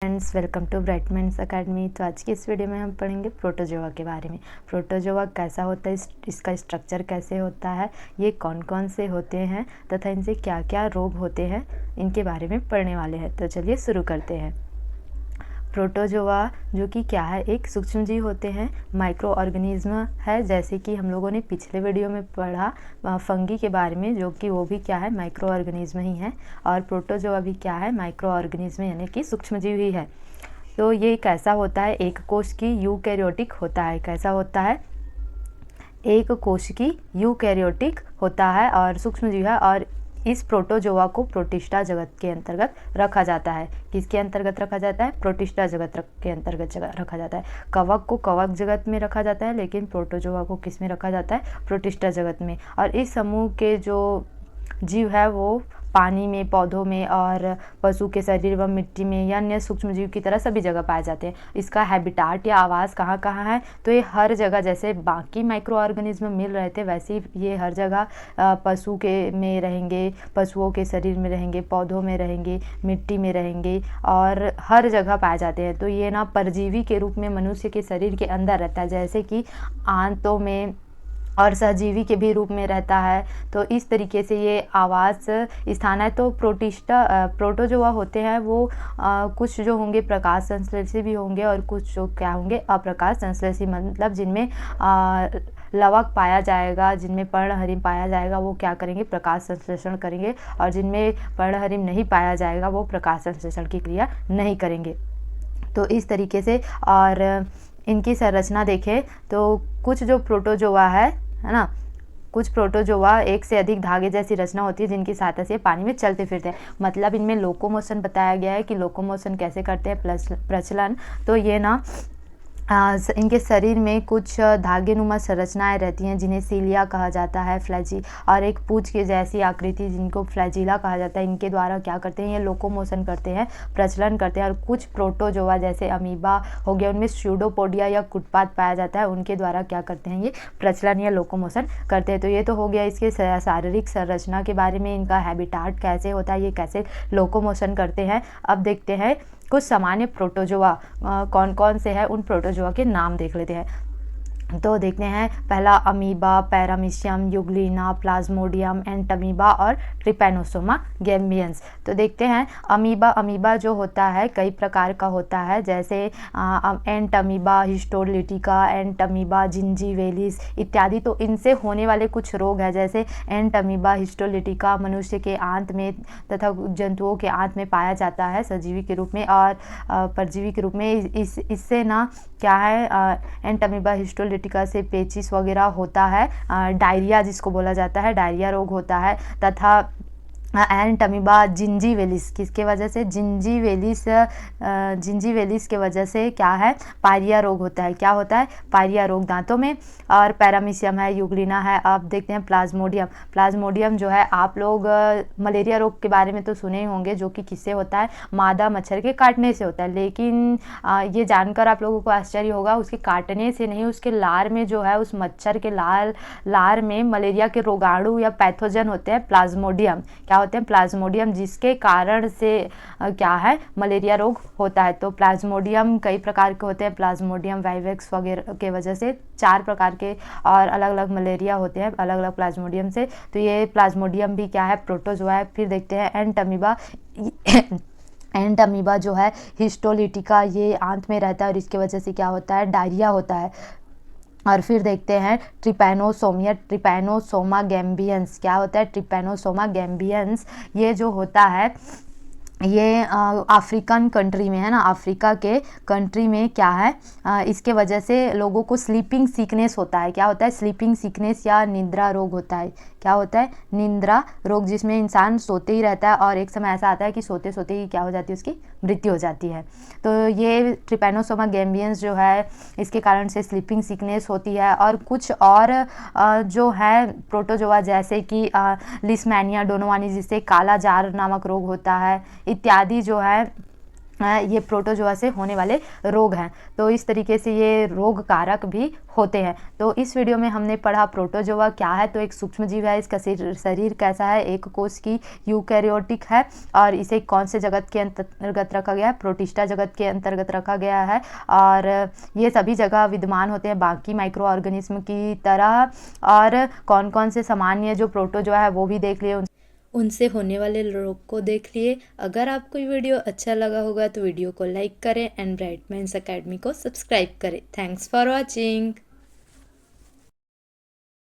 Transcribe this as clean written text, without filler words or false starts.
Friends, welcome to Bright Minds Academy. तो आज की इस वीडियो में हम पढ़ेंगे प्रोटोजोआ के बारे में। प्रोटोजोआ कैसा होता है, इसका स्ट्रक्चर कैसे होता है, ये कौन कौन से होते हैं तथा इनसे क्या क्या रोग होते हैं, इनके बारे में पढ़ने वाले हैं। तो चलिए शुरू करते हैं। प्रोटोजोआ जो कि क्या है, एक सूक्ष्मजीव होते हैं, माइक्रो ऑर्गेनिज्म है, जैसे कि हम लोगों ने पिछले वीडियो में पढ़ा फंगी के बारे में, जो कि वो भी क्या है, माइक्रो ऑर्गेनिज्म ही है। और प्रोटोजोआ भी क्या है, माइक्रो ऑर्गेनिज्म यानी कि सूक्ष्मजीव ही है। तो ये कैसा होता है, एक कोश की यूकैरियोटिक होता है। कैसा होता है, एक कोश की यूकैरियोटिक होता है और सूक्ष्मजीव है। और इस प्रोटोजोआ को प्रोटिस्टा जगत के अंतर्गत रखा जाता है। किसके अंतर्गत रखा जाता है, प्रोटिस्टा जगत के अंतर्गत रखा जाता है। कवक को कवक जगत में रखा जाता है, लेकिन प्रोटोजोआ को किस में रखा जाता है, प्रोटिस्टा जगत में। और इस समूह के जो जीव है वो पानी में, पौधों में और पशु के शरीर व मिट्टी में या अन्य सूक्ष्म जीव की तरह सभी जगह पाए जाते हैं। इसका हैबिटाट या आवास कहाँ कहाँ है, तो ये हर जगह, जैसे बाकी माइक्रो ऑर्गेनिज्म मिल रहे थे वैसे ही ये हर जगह पशु के में रहेंगे, पशुओं के शरीर में रहेंगे, पौधों में रहेंगे, मिट्टी में रहेंगे और हर जगह पाए जाते हैं। तो ये ना परजीवी के रूप में मनुष्य के शरीर के अंदर रहता है, जैसे कि आंतों में, और सहजीवी के भी रूप में रहता है। तो इस तरीके से ये आवास स्थान है। तो प्रोटोजोआ होते हैं वो कुछ जो होंगे प्रकाश संश्लेषी भी होंगे और कुछ जो क्या होंगे, अप्रकाश संश्लेषी, मतलब जिनमें लवक पाया जाएगा, जिनमें पर्णहरिम पाया जाएगा वो क्या करेंगे, प्रकाश संश्लेषण करेंगे। और जिनमें पर्णहरिम नहीं पाया जाएगा वो प्रकाश संश्लेषण की क्रिया नहीं करेंगे। तो इस तरीके से, और इनकी संरचना देखें तो कुछ जो प्रोटोजोआ है ना, कुछ प्रोटोजोआ एक से अधिक धागे जैसी रचना होती है जिनकी सहायता से पानी में चलते फिरते हैं। मतलब इनमें लोकोमोशन बताया गया है कि लोकोमोशन कैसे करते हैं, प्रचलन। तो ये ना इनके शरीर में कुछ धागेनुमा संरचनाएं रहती हैं जिन्हें सीलिया कहा जाता है, फ्लैजी, और एक पूंछ की जैसी आकृति जिनको फ्लैजिला कहा जाता है। इनके द्वारा क्या करते हैं, ये लोकोमोशन करते हैं, प्रचलन करते हैं। और कुछ प्रोटोजोआ जैसे अमीबा हो गया, उनमें स्यूडोपोडिया या कुटपाथ पाया जाता है, उनके द्वारा क्या करते हैं, ये प्रचलन या लोकोमोशन करते हैं। तो ये तो हो गया इसके शारीरिक संरचना के बारे में, इनका हैबिटाट कैसे होता है, ये कैसे लोकोमोशन करते हैं। अब देखते हैं कुछ सामान्य प्रोटोजोआ कौन कौन से हैं, उन प्रोटोजोआ के नाम देख लेते हैं। तो देखते हैं, पहला amoeba, paramecium, Euglena, Plasmodium, Entamoeba और ट्रिपैनोसोमा गैम्बियंस। तो देखते हैं अमीबा जो होता है कई प्रकार का होता है, जैसे एंटमीबा हिस्टोलिटिका, एंटमीबा जिंजीवेलिस इत्यादि। तो इनसे होने वाले कुछ रोग हैं, जैसे एंटमीबा हिस्टोलिटिका मनुष्य के आंत में तथा जंतुओं के आंत में पाया जाता है सजीवी के रूप में और परजीवी के रूप में। इससे ना क्या है, एंटमीबा हिस्टोलिटिका से पेचिस वगैरह होता है, डायरिया जिसको बोला जाता है, डायरिया रोग होता है। तथा एंटमीबा जिंजीवेलिस किसके वजह से, जिंजीवेलिस के वजह से क्या है, पायरिया रोग होता है। क्या होता है, पायरिया रोग दांतों में। और पैरामीशियम है, यूग्लिना है। अब देखते हैं प्लाज्मोडियम जो है, आप लोग मलेरिया रोग के बारे में तो सुने ही होंगे, जो कि किससे होता है, मादा मच्छर के काटने से होता है। लेकिन ये जानकर आप लोगों को आश्चर्य होगा, उसके काटने से नहीं, उसके लार में जो है, उस मच्छर के लार में मलेरिया के रोगाणु या पैथोजन होते हैं, प्लाज्मोडियम। क्या होते हैं, प्लाज्मोडियम, जिसके कारण से क्या है, मलेरिया रोग होता है। तो प्लाज्मोडियम कई प्रकार के होते हैं, प्लाज्मोडियम वाइवेक्स वगैरह के वजह से 4 प्रकार के और अलग अलग मलेरिया होते हैं अलग अलग प्लाज्मोडियम से। तो ये प्लाज्मोडियम भी क्या है, प्रोटोजोआ है। फिर देखते हैं एंटमीबा जो है हिस्टोलिटिका, ये आंत में रहता है और इसके वजह से क्या होता है, डायरिया होता है। और फिर देखते हैं ट्रिपैनोसोमा गैम्बियंस। क्या होता है, ट्रिपैनोसोमा गैम्बियंस, ये जो होता है ये अफ्रीकन कंट्री में है ना, अफ्रीका के कंट्री में क्या है, इसके वजह से लोगों को स्लीपिंग सिकनेस होता है। क्या होता है, स्लीपिंग सिकनेस या निद्रा रोग होता है। क्या होता है, निद्रा रोग, जिसमें इंसान सोते ही रहता है और एक समय ऐसा आता है कि सोते सोते ही क्या हो जाती है, उसकी मृत्यु हो जाती है। तो ये ट्रिपैनोसोमा गैम्बियंस जो है, इसके कारण से स्लीपिंग सिकनेस होती है। और कुछ और जो है प्रोटोजोआ, जैसे कि लिस्मैनिया डोनोवानी, जिससे काला जार नामक रोग होता है, इत्यादि जो है ये प्रोटोजोआ से होने वाले रोग हैं। तो इस तरीके से ये रोग कारक भी होते हैं। तो इस वीडियो में हमने पढ़ा प्रोटोजोआ क्या है। तो एक सूक्ष्मजीव है, इसका शरीर कैसा है, एक कोश की यूकैरियोटिक है और इसे कौन से जगत के अंतर्गत रखा गया है, प्रोटिस्टा जगत के अंतर्गत रखा गया है। और ये सभी जगह विद्यमान होते हैं बाकी माइक्रो ऑर्गेनिज्म की तरह। और कौन कौन से सामान्य जो प्रोटोजोआ है वो भी देख लिए, उनसे होने वाले रोग को देख लिए। अगर आपको ये वीडियो अच्छा लगा होगा तो वीडियो को लाइक करें एंड ब्राइट माइंड्स अकेडमी को सब्सक्राइब करें। Thanks for watching.